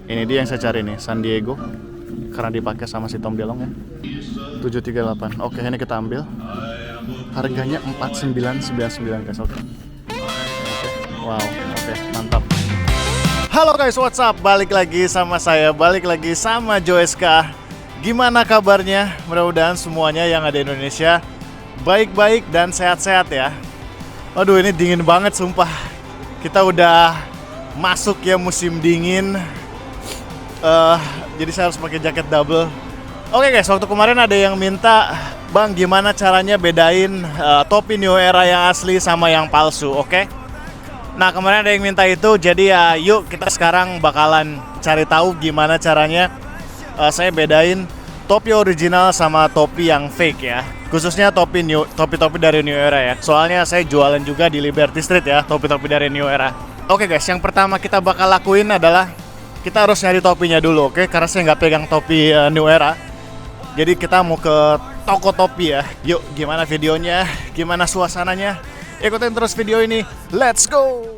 Ini dia yang saya cari nih, San Diego. Karena dipakai sama si Tom DeLonge ya. 738. Oke, ini kita ambil. Harganya 4999 guys. Oke. Wow, oke, mantap. Halo guys, what's up? Balik lagi sama saya, balik lagi sama Joeska. Gimana kabarnya? Mudah-mudahan semuanya yang ada di Indonesia baik-baik dan sehat-sehat ya. Aduh, ini dingin banget sumpah. Kita udah masuk ya musim dingin. Jadi saya harus pakai jaket double. Oke guys, waktu kemarin ada yang minta, Bang, gimana caranya bedain topi New Era yang asli sama yang palsu, oke? Nah, kemarin ada yang minta itu, jadi ya yuk kita sekarang bakalan cari tahu gimana caranya saya bedain topi original sama topi yang fake ya. Khususnya topi-topi dari New Era ya. Soalnya saya jualan juga di Liberty Street ya, topi-topi dari New Era. Oke guys, yang pertama kita bakal lakuin adalah kita harus nyari topinya dulu, oke? Karena saya nggak pegang topi New Era. Jadi kita mau ke toko topi ya. Yuk, gimana videonya? Gimana suasananya? Ikutin terus video ini. Let's go!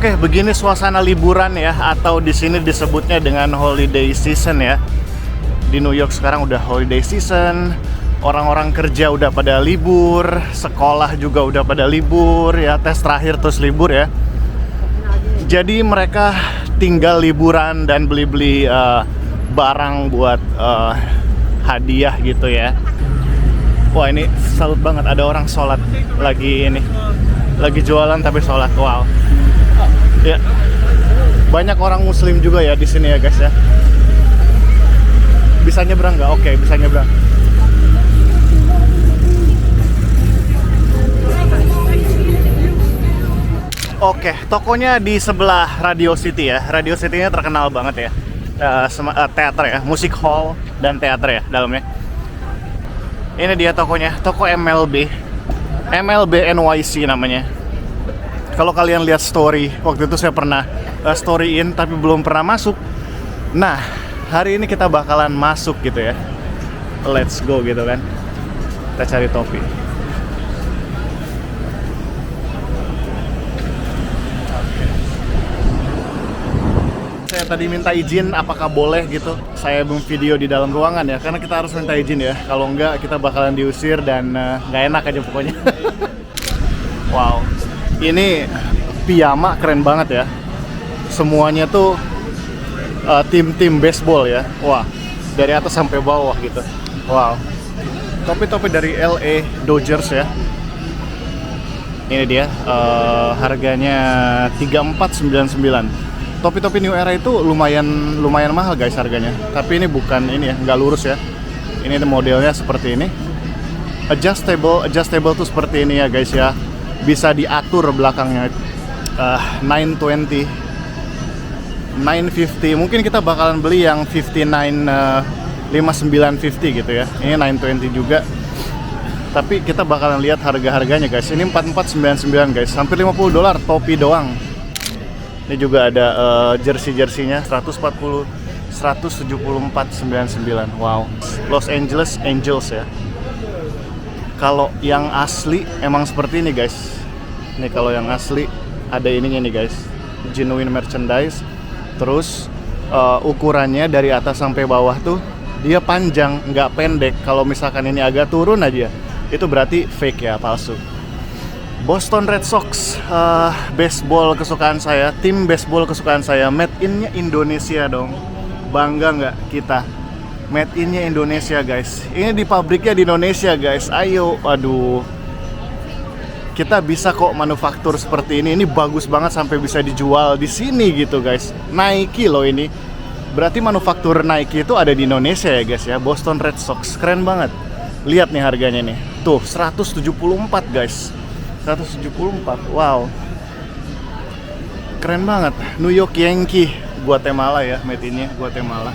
Oke, begini suasana liburan ya, atau di sini disebutnya dengan holiday season ya. Di New York sekarang udah holiday season, orang-orang kerja udah pada libur, sekolah juga udah pada libur ya, tes terakhir terus libur ya. Jadi mereka tinggal liburan dan beli-beli barang buat hadiah gitu ya. Wah, ini salut banget, ada orang sholat lagi jualan tapi sholat. Wow. Ya, banyak orang Muslim juga ya di sini ya guys ya. Bisa nyebrang nggak? Oke, bisa nyebrang. Oke, tokonya di sebelah Radio City ya. Radio City-nya terkenal banget ya. Teater ya, musik hall dan teater ya dalamnya. Ini dia tokonya, toko MLB NYC namanya. Kalau kalian lihat story, waktu itu saya pernah storyin tapi belum pernah masuk. Nah, hari ini kita bakalan masuk gitu ya. Let's go gitu kan. Kita cari topi. Saya tadi minta izin apakah boleh gitu saya video di dalam ruangan ya, karena kita harus minta izin ya. Kalau enggak kita bakalan diusir dan nggak enak aja pokoknya. Wow. Ini piyama keren banget ya. Semuanya tuh tim-tim baseball ya. Wah, dari atas sampai bawah gitu. Wow. Topi-topi dari LA Dodgers ya. Ini dia, harganya 3499. Topi-topi New Era itu lumayan mahal guys harganya. Tapi ini bukan ini ya, nggak lurus ya. Ini modelnya seperti ini. Adjustable tuh seperti ini ya guys ya. Bisa diatur belakangnya. 920, 950. Mungkin kita bakalan beli yang 5950 gitu ya. Ini 920 juga. Tapi kita bakalan lihat harga-harganya guys. Ini 4499 guys, hampir $50 topi doang. Ini juga ada jersey-jersinya 174.99. Wow. Los Angeles Angels ya. Kalau yang asli emang seperti ini guys. Ini kalau yang asli ada ininya nih guys. genuine merchandise. Terus ukurannya dari atas sampai bawah tuh dia panjang, nggak pendek. Kalau misalkan ini agak turun aja, itu berarti fake ya, palsu. Boston Red Sox, baseball kesukaan saya, tim baseball kesukaan saya. Made in-nya Indonesia dong. Bangga nggak kita? Made in-nya Indonesia guys. Ini di pabriknya di Indonesia guys. Ayo, aduh. Kita bisa kok manufaktur seperti ini. Ini bagus banget sampai bisa dijual di sini gitu guys. Nike loh ini. Berarti manufaktur Nike itu ada di Indonesia ya guys ya. Boston Red Sox, keren banget. Lihat nih harganya nih. Tuh, 174 guys. 174, wow, keren banget. New York Yankee, Guatemala ya, made in-nya Guatemala.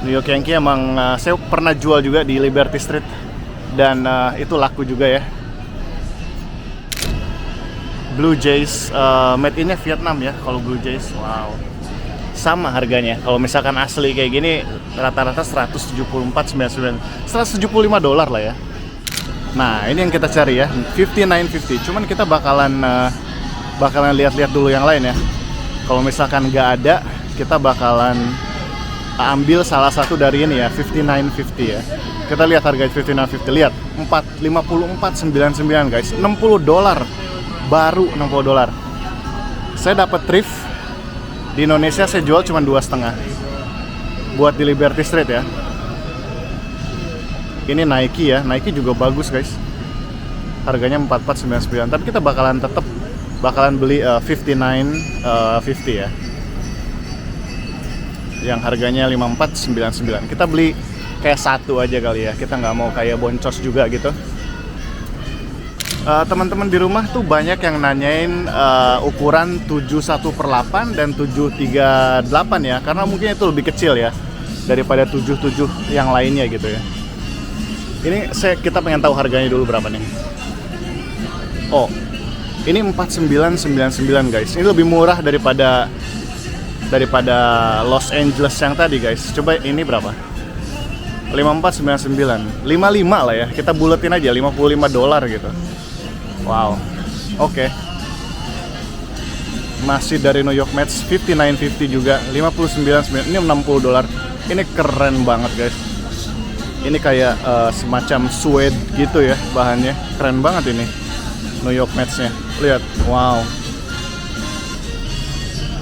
New York Yankee emang saya pernah jual juga di Liberty Street dan itu laku juga ya. Blue Jays, made in-nya Vietnam ya, kalau Blue Jays, wow. Sama harganya, kalau misalkan asli kayak gini rata-rata 174.99, $175 lah ya. Nah, ini yang kita cari ya, 5950. Cuman kita bakalan lihat-lihat dulu yang lain ya. Kalau misalkan nggak ada, kita bakalan ambil salah satu dari ini ya, 5950 ya. Kita lihat harga 5950. Lihat, 54.99 guys, $60. Baru $60. Saya dapat thrift di Indonesia, saya jual cuma 2,5 buat di Liberty Street ya. Ini Nike ya, Nike juga bagus guys. Harganya 44.99. Tapi kita bakalan beli 5950 ya. Yang harganya 54.99. Kita beli kayak satu aja kali ya. Kita nggak mau kayak boncos juga gitu. Teman-teman di rumah tuh banyak yang nanyain ukuran 71/8 dan 738 ya. Karena mungkin itu lebih kecil ya daripada 77 yang lainnya gitu ya. Ini kita pengen tahu harganya dulu berapa nih. Oh, ini 49.99 guys. Ini lebih murah daripada Los Angeles yang tadi guys. Coba ini berapa? 54.99, 55 lah ya. Kita buletin aja $55 gitu. Wow, oke. Masih dari New York Mets, 5950 juga, 59.99. Ini $60. Ini keren banget guys. Ini kayak semacam suede gitu ya bahannya. Keren banget ini New York Mets-nya. Lihat, wow.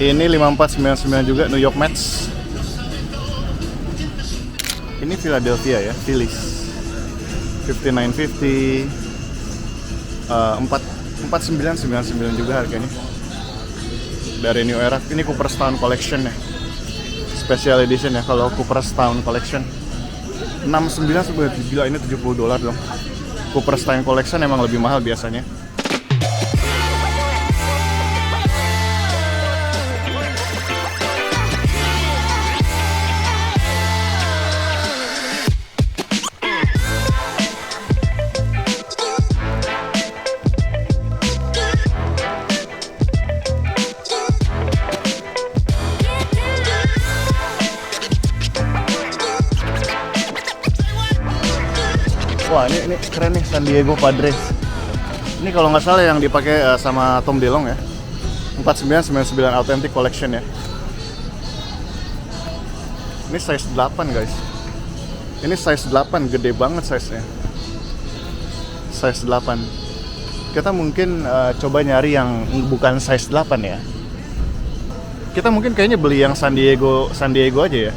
Ini 54.99 juga New York Mets. Ini Philadelphia ya, Phillies. 5950. 49.99 juga harganya. Dari New Era. Ini Cooperstown Collection ya. Special edition ya kalau Cooperstown Collection. 69 sebenarnya, gila, ini $70 dong. Cooperstown Collection emang lebih mahal biasanya. Wah, ini keren nih, San Diego Padres. Ini kalau nggak salah yang dipakai sama Tom DeLonge ya. 49.99 Authentic Collection ya. Ini size 8 guys. Ini size 8, gede banget size-nya. Size 8. Kita mungkin coba nyari yang bukan size 8 ya. Kita mungkin kayaknya beli yang San Diego aja ya.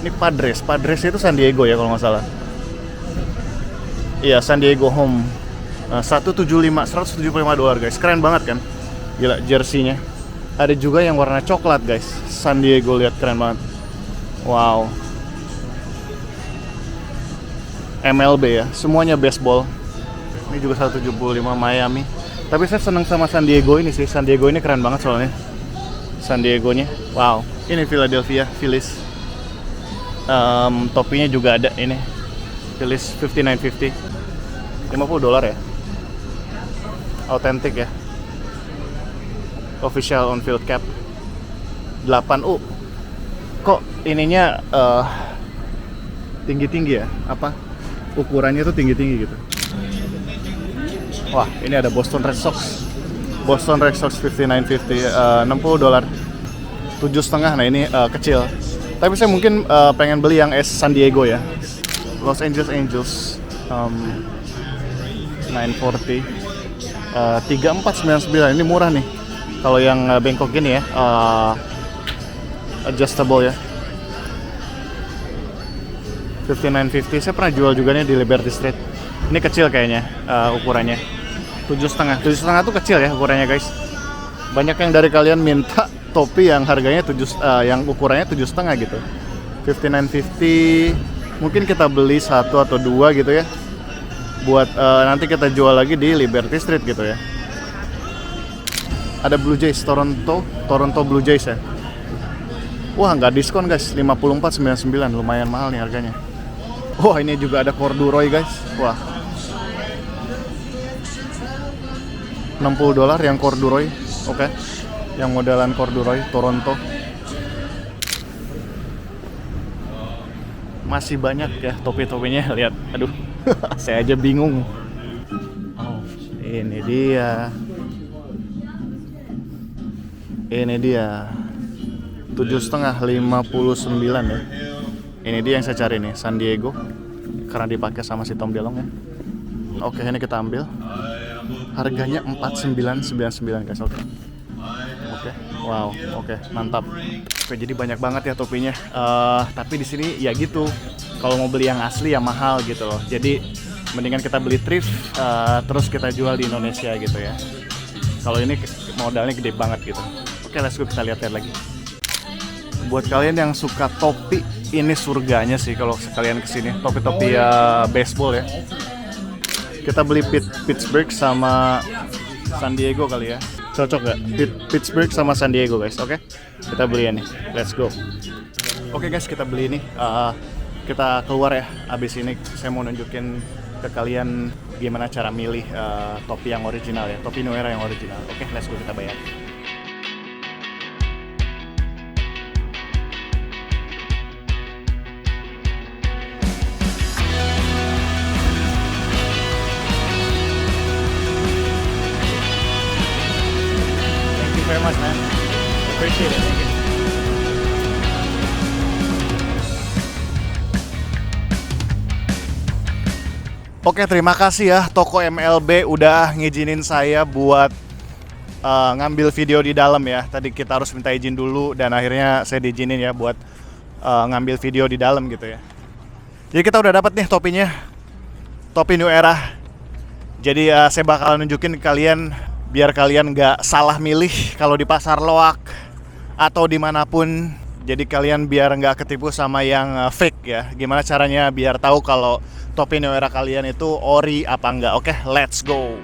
Ini Padres itu San Diego ya kalau nggak salah. Iya, San Diego Home. $175 guys. Keren banget kan? Gila, jersey-nya. Ada juga yang warna coklat guys. San Diego, lihat, keren banget. Wow. MLB ya, semuanya baseball. Ini juga 175 Miami. Tapi saya seneng sama San Diego ini sih. San Diego ini keren banget soalnya. San Diego-nya. Wow. Ini Philadelphia Phillies. Topinya juga ada ini. Phillies 5950. $50 ya. Authentic ya. Official on field cap 8U. Kok ininya tinggi-tinggi ya? Apa? Ukurannya tuh tinggi-tinggi gitu. Wah, ini ada Boston Red Sox. Boston Red Sox 5950, $60. 7,5. Nah ini kecil. Tapi saya mungkin pengen beli yang S San Diego ya. Los Angeles Angels 940 3499. Ini murah nih. Kalau yang bengkok gini ya, adjustable ya. 5950. Saya pernah jual juga nih di Liberty Street. Ini kecil kayaknya ukurannya. 7,5. 7,5 tuh kecil ya ukurannya guys. Banyak yang dari kalian minta topi yang harganya yang ukurannya 7,5 gitu. 5950. Mungkin kita beli 1 atau 2 gitu ya. Buat nanti kita jual lagi di Liberty Street gitu ya. Ada Blue Jays Toronto Blue Jays ya. Wah, nggak diskon guys, 54,99, lumayan mahal nih harganya. Wah, ini juga ada corduroy guys. Wah, $60 yang corduroy. Oke. Yang modelan corduroy Toronto. Masih banyak ya topi-topinya, lihat. Aduh, saya aja bingung. Oh, ini dia. Ini dia 7,5 59 ya. Ini dia yang saya cari nih, San Diego. Karena dipakai sama si Tom DeLonge ya. Oke, ini kita ambil. Harganya 4999 guys. Oke. Wow, oke, mantap. Oke, jadi banyak banget ya topinya. Tapi di sini ya gitu. Kalau mau beli yang asli ya mahal gitu loh. Jadi mendingan kita beli thrift terus kita jual di Indonesia gitu ya. Kalau ini modalnya gede banget gitu. Oke, let's go, kita lihat lagi. Buat kalian yang suka topi, ini surganya sih kalau sekalian kesini. Topi-topi baseball ya. Kita beli Pittsburgh sama San Diego kali ya. Cocok gak? Pittsburgh sama San Diego guys, oke? Kita beli ini, let's go. Oke guys, kita beli ini. Kita keluar ya. Abis ini saya mau nunjukin ke kalian gimana cara milih topi yang original ya. Topi New Era yang original. Oke, let's go, kita bayar. Very much, man. Appreciate it. Thank you. Oke, terima kasih ya toko MLB udah ngizinin saya buat ngambil video di dalam ya. Tadi kita harus minta izin dulu dan akhirnya saya diizinin ya buat ngambil video di dalam gitu ya. Jadi kita udah dapat nih topinya, topi New Era. Jadi saya bakal nunjukin ke kalian biar kalian nggak salah milih kalau di pasar loak atau dimanapun. Jadi kalian biar nggak ketipu sama yang fake ya. Gimana caranya biar tahu kalau topi New Era kalian itu ori apa enggak. Oke, let's go.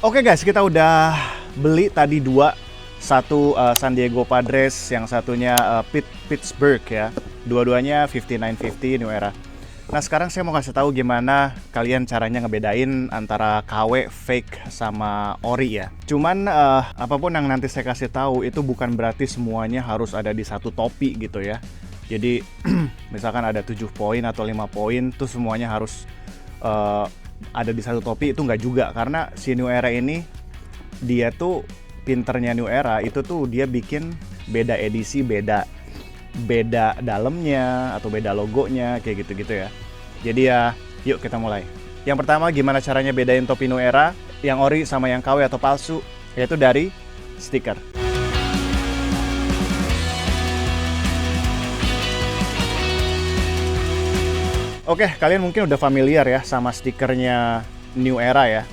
Oke guys, kita udah beli tadi dua. Satu San Diego Padres, yang satunya Pittsburgh ya. Dua-duanya 5950 New Era. Nah sekarang saya mau kasih tahu gimana kalian caranya ngebedain antara KW, fake, sama ori ya. Cuman apapun yang nanti saya kasih tahu itu bukan berarti semuanya harus ada di satu topi gitu ya. Jadi misalkan ada 7 poin atau 5 poin tuh semuanya harus ada di satu topi, itu nggak juga. Karena si New Era ini dia tuh pinternya New Era itu tuh dia bikin beda edisi, beda dalamnya atau beda logonya kayak gitu-gitu ya. Jadi ya yuk kita mulai. Yang pertama gimana caranya bedain topi New Era yang ori sama yang KW atau palsu, yaitu dari stiker. Oke, kalian mungkin udah familiar ya sama stikernya New Era ya.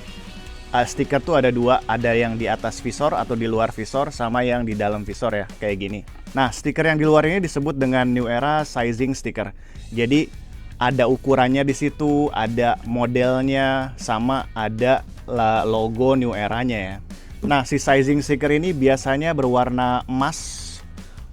Stiker tuh ada dua, ada yang di atas visor atau di luar visor, sama yang di dalam visor ya, kayak gini. Nah, stiker yang di luar ini disebut dengan New Era Sizing Sticker. Jadi ada ukurannya di situ, ada modelnya, sama ada logo New Era-nya ya. Nah, si sizing sticker ini biasanya berwarna emas,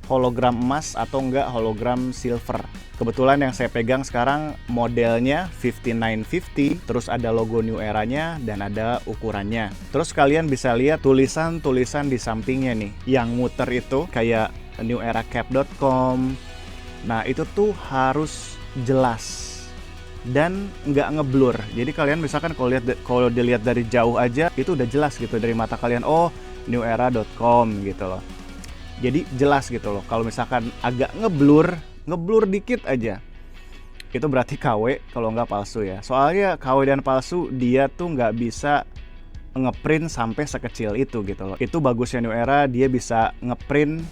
hologram emas atau enggak hologram silver. Kebetulan yang saya pegang sekarang modelnya 5950, terus ada logo New Era-nya dan ada ukurannya. Terus kalian bisa lihat tulisan-tulisan di sampingnya nih. Yang muter itu kayak neweracap.com. Nah itu tuh harus jelas dan nggak ngeblur. Jadi kalian misalkan kalau dilihat dari jauh aja itu udah jelas gitu dari mata kalian, oh newera.com gitu loh. Jadi jelas gitu loh. Kalau misalkan agak ngeblur dikit aja, itu berarti KW kalau nggak palsu ya. Soalnya KW dan palsu dia tuh nggak bisa ngeprint sampai sekecil itu gitu loh. Itu bagusnya New Era, dia bisa ngeprint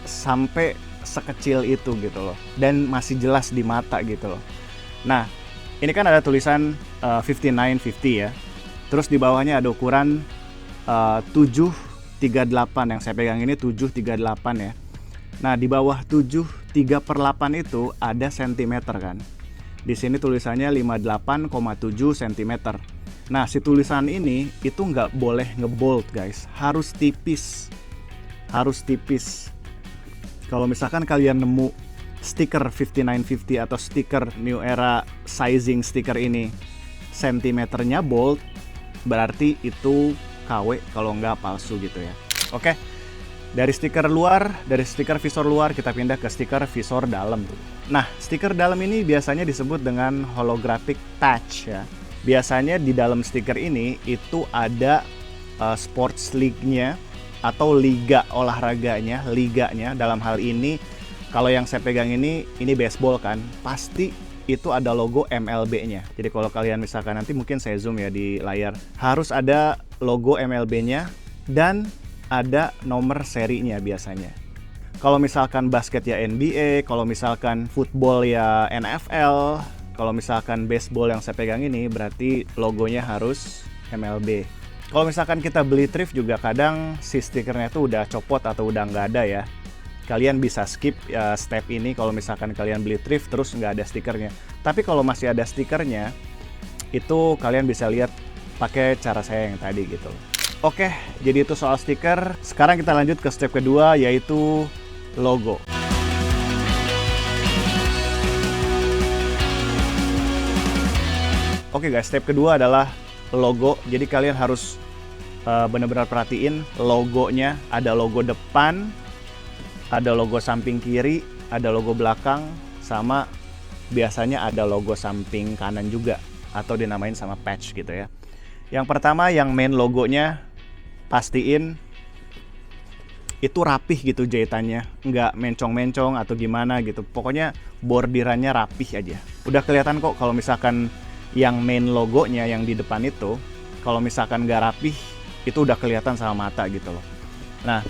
sampai sekecil itu gitu loh, dan masih jelas di mata gitu loh. Nah ini kan ada tulisan 5950 ya, terus di bawahnya ada ukuran 738, yang saya pegang ini 738 ya. Nah di bawah 7,3/8 itu ada sentimeter kan. Di sini tulisannya 58,7 cm. Nah si tulisan ini itu nggak boleh ngebold guys, harus tipis. Kalau misalkan kalian nemu stiker 5950 atau stiker New Era sizing stiker ini sentimeternya bold, berarti itu KW kalau nggak palsu gitu ya. Oke, dari stiker visor luar kita pindah ke stiker visor dalam. Nah, stiker dalam ini biasanya disebut dengan holographic patch ya. Biasanya di dalam stiker ini itu ada sports league-nya atau liga olahraganya, liganya. Dalam hal ini kalau yang saya pegang ini baseball kan, pasti itu ada logo MLB-nya. Jadi kalau kalian misalkan nanti mungkin saya zoom ya di layar, harus ada logo MLB-nya dan ada nomor serinya biasanya. Kalau misalkan basket ya NBA, kalau misalkan football ya NFL, kalau misalkan baseball yang saya pegang ini berarti logonya harus MLB. Kalau misalkan kita beli thrift juga kadang si stikernya tuh udah copot atau udah nggak ada ya. Kalian bisa skip step ini kalau misalkan kalian beli thrift terus nggak ada stikernya. Tapi kalau masih ada stikernya, itu kalian bisa lihat pakai cara saya yang tadi gitu. Oke, jadi itu soal stiker. Sekarang kita lanjut ke step kedua, yaitu logo. Oke guys, step kedua adalah logo. Jadi kalian harus benar-benar perhatiin logonya. Ada logo depan, ada logo samping kiri, ada logo belakang, sama biasanya ada logo samping kanan juga, atau dinamain sama patch gitu ya. Yang pertama, yang main logonya pastiin itu rapih gitu jahitannya, nggak mencong-mencong atau gimana gitu. Pokoknya bordirannya rapih aja. Udah kelihatan kok kalau misalkan yang main logonya yang di depan itu, kalau misalkan nggak rapih, itu udah kelihatan sama mata gitu loh. Nah,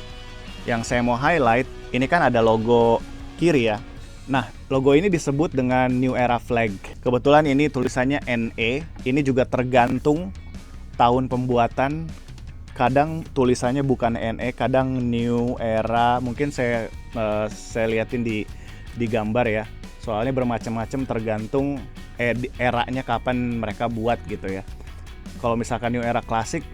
yang saya mau highlight, ini kan ada logo kiri ya. Nah, logo ini disebut dengan New Era Flag. Kebetulan ini tulisannya NE, ini juga tergantung tahun pembuatan. Kadang tulisannya bukan NE, kadang New Era. Mungkin saya liatin di gambar ya. Soalnya bermacam-macam tergantung eranya kapan mereka buat gitu ya. Kalau misalkan New Era klasik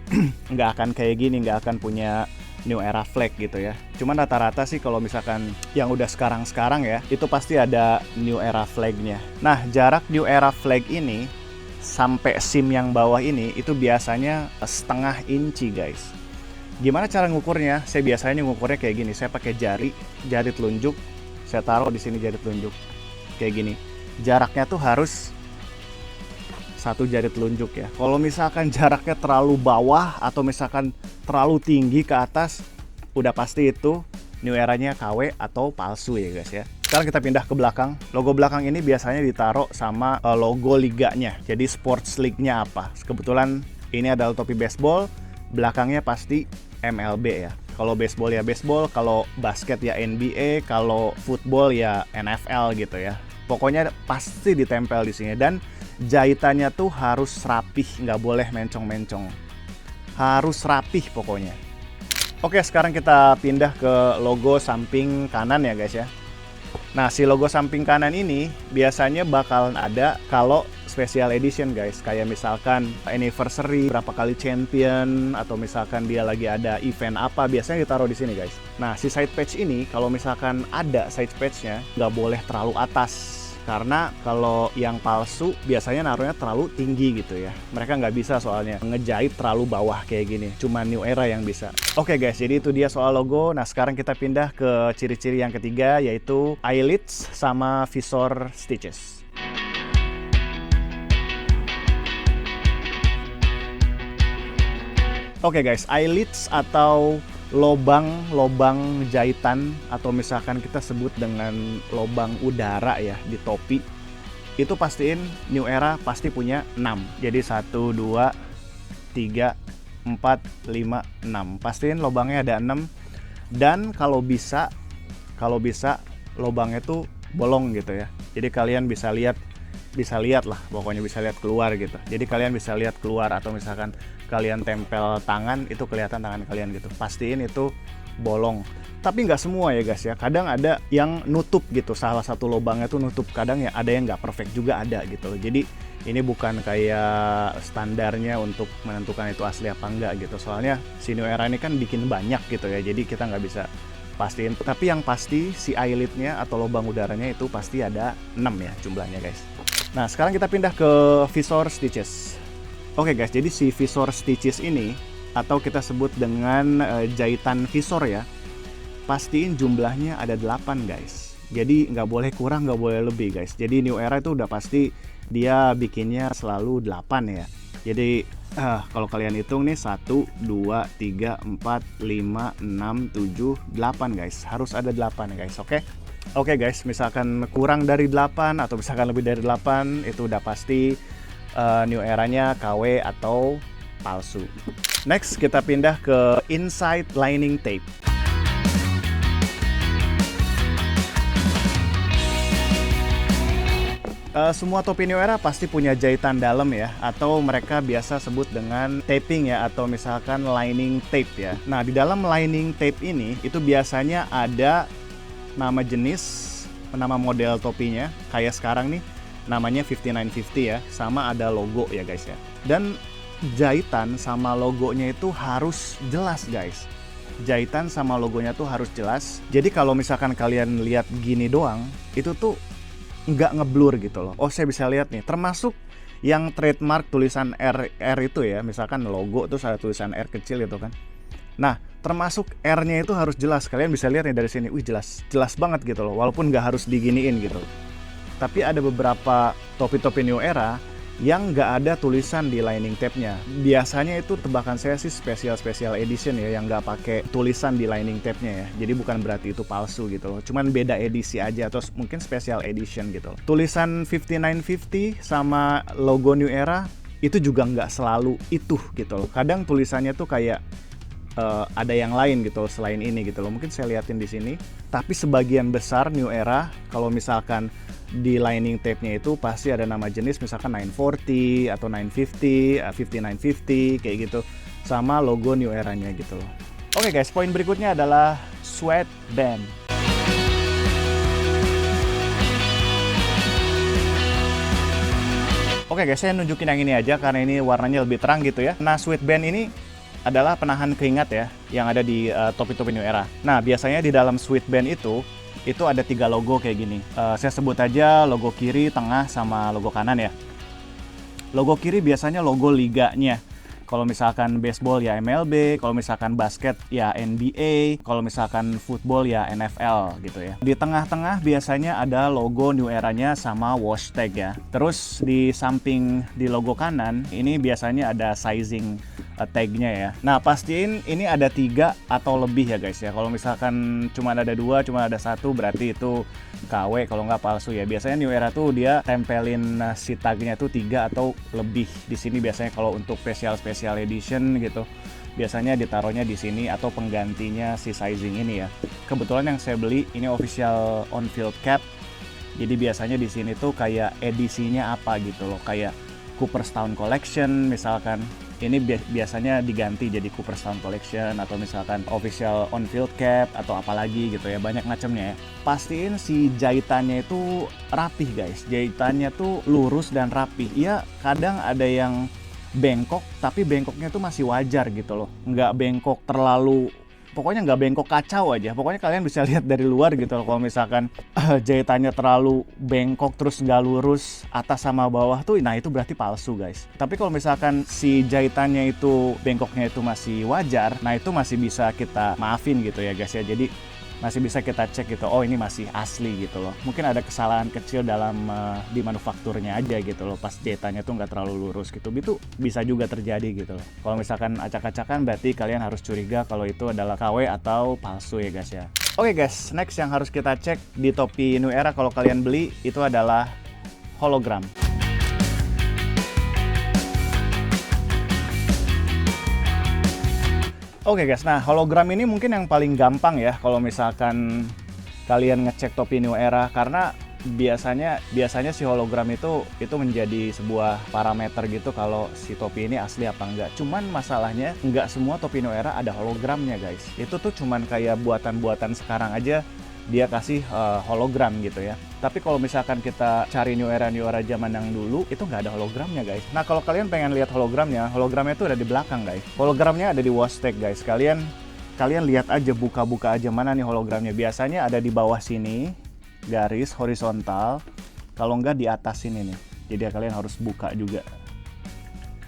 nggak akan kayak gini, nggak akan punya New Era Flag gitu ya. Cuman rata-rata sih kalau misalkan yang udah sekarang ya, itu pasti ada New Era Flag-nya. Nah, jarak New Era Flag ini sampai SIM yang bawah ini itu biasanya setengah inci guys. Gimana cara ngukurnya? Saya biasanya ngukurnya kayak gini. Saya pakai jari telunjuk. Saya taruh di sini jari telunjuk kayak gini. Jaraknya tuh harus 1 jari telunjuk ya. Kalau misalkan jaraknya terlalu bawah atau misalkan terlalu tinggi ke atas, udah pasti itu New Era-nya KW atau palsu ya guys ya. Sekarang kita pindah ke belakang. Logo belakang ini biasanya ditaruh sama logo liganya. Jadi sports league-nya apa. Kebetulan ini adalah topi baseball, belakangnya pasti MLB ya. Kalau baseball ya baseball, kalau basket ya NBA, kalau football ya NFL gitu ya. Pokoknya pasti ditempel di sini, dan jahitannya tuh harus rapih, nggak boleh mencong-mencong. Harus rapih pokoknya. Oke, sekarang kita pindah ke logo samping kanan ya guys ya. Nah, si logo samping kanan ini biasanya bakalan ada kalau special edition guys. Kayak misalkan anniversary, berapa kali champion, atau misalkan dia lagi ada event apa, biasanya ditaruh di sini guys. Nah, si side patch ini kalau misalkan ada side patchnya nggak boleh terlalu atas. Karena kalau yang palsu biasanya naruhnya terlalu tinggi gitu ya. Mereka nggak bisa soalnya ngejahit terlalu bawah kayak gini. Cuma New Era yang bisa. Oke guys, jadi itu dia soal logo. Nah sekarang kita pindah ke ciri-ciri yang ketiga, yaitu eyelids sama visor stitches. Oke guys, eyelids atau lobang-lobang jahitan, atau misalkan kita sebut dengan lobang udara ya di topi, itu pastiin New Era pasti punya 6. Jadi 1, 2, 3, 4, 5, 6. Pastiin lobangnya ada 6. Dan kalau bisa lobangnya tuh bolong gitu ya. Jadi kalian bisa lihat lah, pokoknya bisa lihat keluar gitu. Jadi kalian bisa lihat keluar, atau misalkan kalian tempel tangan, itu kelihatan tangan kalian gitu. Pastiin itu bolong. Tapi nggak semua ya guys ya. Kadang ada yang nutup gitu, salah satu lubangnya tuh nutup. Kadang ya ada yang nggak perfect juga ada gitu loh. Jadi ini bukan kayak standarnya untuk menentukan itu asli apa enggak gitu. Soalnya si New Era ini kan bikin banyak gitu ya. Jadi kita nggak bisa pastiin. Tapi yang pasti si eyelidnya atau lubang udaranya itu pasti ada 6 ya jumlahnya guys. Nah sekarang kita pindah ke visor stitches. Oke guys, jadi si visor stitches ini, atau kita sebut dengan jahitan visor ya, pastiin jumlahnya ada 8 guys. Jadi nggak boleh kurang, nggak boleh lebih guys. Jadi New Era itu udah pasti dia bikinnya selalu 8 ya. Jadi kalau kalian hitung nih 1, 2, 3, 4, 5, 6, 7, 8 guys. Harus ada 8 guys, oke? Oke guys, misalkan kurang dari 8 atau misalkan lebih dari 8, itu udah pasti New Era-nya KW atau palsu. Next, kita pindah ke inside lining tape. Semua topi New Era pasti punya jahitan dalam ya, atau mereka biasa sebut dengan taping ya, atau misalkan lining tape ya. Nah, di dalam lining tape ini itu biasanya ada nama jenis, nama model topinya, kayak sekarang nih namanya 5950 ya, sama ada logo ya guys ya. Dan jahitan sama logonya itu harus jelas guys. Jahitan sama logonya tuh harus jelas. Jadi kalau misalkan kalian lihat gini doang, itu tuh nggak ngeblur gitu loh. Oh saya bisa lihat nih, termasuk yang trademark tulisan R itu ya, misalkan logo terus ada tulisan R kecil gitu kan. Nah termasuk R-nya itu harus jelas. Kalian bisa lihat nih dari sini, wih jelas banget gitu loh, walaupun nggak harus diginiin gitu. Tapi ada beberapa topi-topi New Era yang nggak ada tulisan di lining tape-nya. Biasanya itu tebakan saya sih special edition ya, yang nggak pakai tulisan di lining tape-nya ya. Jadi bukan berarti itu palsu gitu loh. Cuman beda edisi aja, atau mungkin special edition gitu loh. Tulisan 5950 sama logo New Era itu juga nggak selalu itu gitu loh. Kadang tulisannya tuh kayak ada yang lain gitu selain ini gitu loh. Mungkin saya liatin di sini. Tapi sebagian besar New Era kalau misalkan di lining tape-nya itu pasti ada nama jenis, misalkan 940 atau 950, 5950 kayak gitu, sama logo New Era-nya gitu loh. Oke guys, poin berikutnya adalah sweatband. Oke guys, saya nunjukin yang ini aja karena ini warnanya lebih terang gitu ya. Nah, sweatband ini adalah penahan keringat ya, yang ada di topi-topi New Era. Nah, biasanya di dalam sweatband itu ada 3 logo kayak gini. Saya sebut aja logo kiri, tengah, sama logo kanan ya. Logo kiri biasanya logo liganya. Kalau misalkan baseball ya MLB, kalau misalkan basket ya NBA, kalau misalkan football ya NFL gitu ya. Di tengah-tengah biasanya ada logo New Era-nya sama wash tag ya. Terus di samping di logo kanan ini biasanya ada sizing tag-nya ya. Nah pastiin ini ada 3 atau lebih ya guys ya. Kalau misalkan cuma ada 2, cuma ada 1, berarti itu KW, kalau nggak palsu ya. Biasanya New Era tuh dia tempelin si tagnya tuh 3 atau lebih. Di sini biasanya kalau untuk special edition gitu, biasanya ditaruhnya di sini atau penggantinya si sizing ini ya. Kebetulan yang saya beli ini official on field cap. Jadi biasanya di sini tuh kayak edisinya apa gitu loh, kayak Cooperstown Collection misalkan. Ini biasanya diganti jadi Cooperstown Collection, atau misalkan official on field cap, atau apalagi gitu ya, banyak macamnya ya. Pastiin si jahitannya itu rapih guys, jahitannya tuh lurus dan rapih. Ya kadang ada yang bengkok, tapi bengkoknya tuh masih wajar gitu loh, nggak bengkok terlalu pokoknya nggak bengkok kacau aja. Pokoknya kalian bisa lihat dari luar gitu loh. Kalau misalkan jahitannya terlalu bengkok terus nggak lurus atas sama bawah tuh, nah itu berarti palsu guys. Tapi kalau misalkan si jahitannya itu bengkoknya itu masih wajar, nah itu masih bisa kita maafin gitu ya guys ya. Jadi masih bisa kita cek gitu, oh ini masih asli gitu loh. Mungkin ada kesalahan kecil dalam di manufakturnya aja gitu loh, pas jahitannya tuh nggak terlalu lurus gitu. Itu bisa juga terjadi gitu loh. Kalau misalkan acak-acakan berarti kalian harus curiga kalau itu adalah KW atau palsu ya guys ya. Oke guys, next yang harus kita cek di topi New Era kalau kalian beli itu adalah hologram. Oke guys, nah hologram ini mungkin yang paling gampang ya kalau misalkan kalian ngecek topi New Era, karena biasanya si hologram itu menjadi sebuah parameter gitu kalau si topi ini asli apa enggak. Cuman masalahnya enggak semua topi New Era ada hologramnya guys. Itu tuh cuman kayak buatan-buatan sekarang aja dia kasih hologram gitu ya. Tapi kalau misalkan kita cari New Era zaman yang dulu, itu nggak ada hologramnya guys. Nah kalau kalian pengen lihat hologramnya itu ada di belakang guys. Hologramnya ada di wash tag guys. Kalian lihat aja, buka-buka aja mana nih hologramnya. Biasanya ada di bawah sini, garis horizontal. Kalau nggak di atas sini nih. Jadi kalian harus buka juga.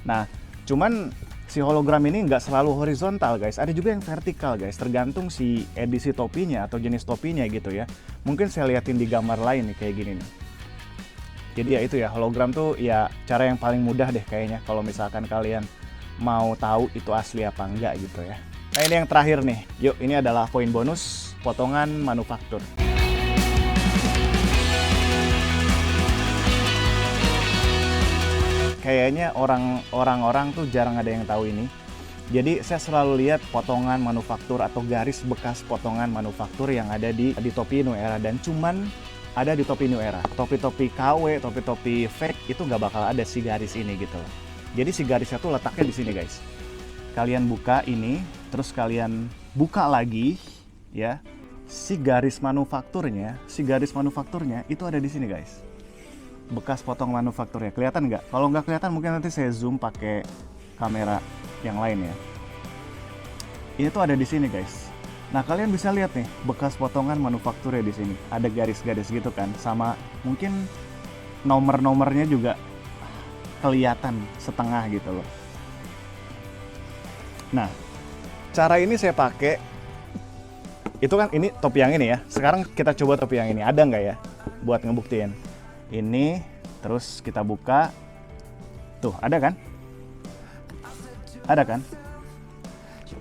Nah cuman si hologram ini nggak selalu horizontal guys, ada juga yang vertikal guys, tergantung si edisi topinya atau jenis topinya gitu ya. Mungkin saya liatin di gambar lain nih kayak gini nih. Jadi ya itu ya, hologram tuh ya cara yang paling mudah deh kayaknya kalau misalkan kalian mau tahu itu asli apa enggak gitu ya. Nah ini yang terakhir nih, yuk ini adalah poin bonus potongan manufaktur. Kayaknya orang-orang tuh jarang ada yang tahu ini. Jadi saya selalu lihat potongan manufaktur atau garis bekas potongan manufaktur yang ada di topi New Era, dan cuman ada di topi New Era. Topi-topi KW, topi-topi fake itu nggak bakal ada si garis ini gitu. Jadi si garisnya tuh letaknya di sini guys. Kalian buka ini, terus kalian buka lagi ya. Si garis manufakturnya itu ada di sini guys. Bekas potong manufakturnya, kelihatan nggak? Kalau nggak kelihatan mungkin nanti saya zoom pakai kamera yang lain ya. Ini tuh ada di sini guys. Nah kalian bisa lihat nih bekas potongan manufakturnya di sini. Ada garis-garis gitu kan, sama mungkin nomor-nomornya juga kelihatan setengah gitu loh. Nah cara ini saya pakai itu kan, ini topi yang ini ya. Sekarang kita coba topi yang ini, ada nggak ya buat ngebuktiin. Ini terus kita buka tuh, ada kan?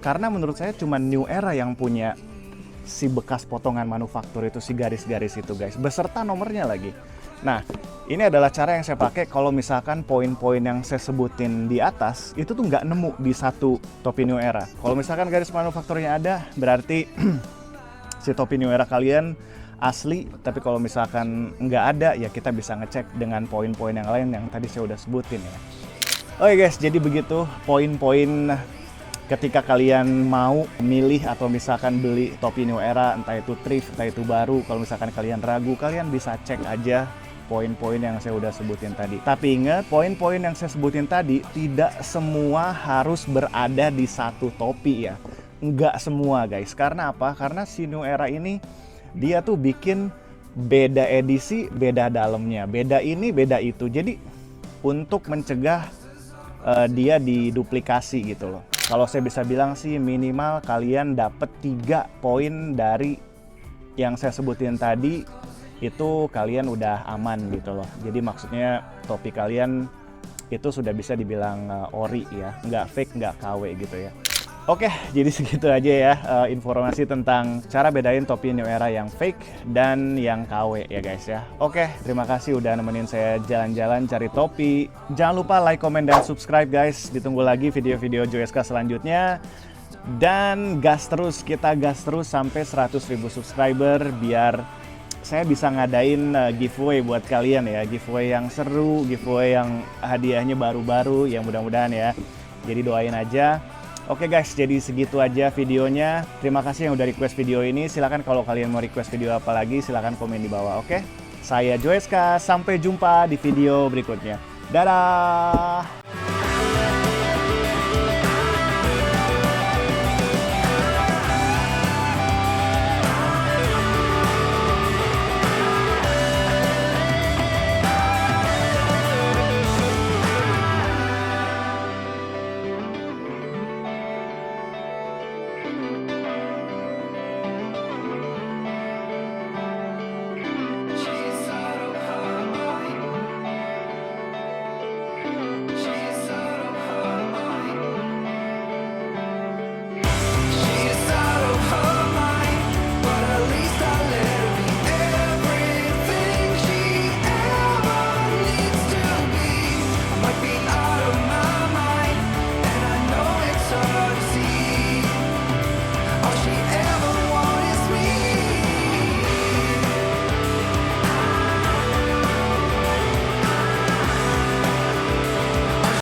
Karena menurut saya cuma New Era yang punya si bekas potongan manufaktur itu, si garis-garis itu guys, beserta nomornya lagi. Nah ini adalah cara yang saya pakai kalau misalkan poin-poin yang saya sebutin di atas itu tuh nggak nemu di satu topi New Era. Kalau misalkan garis manufakturnya ada, berarti si topi New Era kalian asli. Tapi kalau misalkan nggak ada, ya kita bisa ngecek dengan poin-poin yang lain yang tadi saya udah sebutin ya. Oke guys, jadi begitu poin-poin ketika kalian mau milih atau misalkan beli topi New Era, entah itu thrift, entah itu baru. Kalau misalkan kalian ragu, kalian bisa cek aja poin-poin yang saya udah sebutin tadi. Tapi ingat, poin-poin yang saya sebutin tadi tidak semua harus berada di satu topi ya. Nggak semua guys. Karena apa? Karena si New Era ini dia tuh bikin beda edisi, beda dalamnya, beda ini, beda itu. Jadi untuk mencegah dia diduplikasi gitu loh. Kalau saya bisa bilang sih minimal kalian dapet 3 poin dari yang saya sebutin tadi, itu kalian udah aman gitu loh. Jadi maksudnya topi kalian itu sudah bisa dibilang ori ya, nggak fake, nggak KW gitu ya. Oke, jadi segitu aja ya informasi tentang cara bedain topi New Era yang fake dan yang KW ya guys ya. Oke, terima kasih udah nemenin saya jalan-jalan cari topi. Jangan lupa like, comment, dan subscribe guys. Ditunggu lagi video-video Joeska selanjutnya. Dan gas terus, kita gas terus sampai 100.000 subscriber biar saya bisa ngadain giveaway buat kalian ya. Giveaway yang seru, giveaway yang hadiahnya baru-baru, yang mudah-mudahan ya. Jadi doain aja. Oke guys, jadi segitu aja videonya. Terima kasih yang udah request video ini. Silahkan kalau kalian mau request video apa lagi, silahkan komen di bawah, oke? Saya Joeska, sampai jumpa di video berikutnya. Dadah!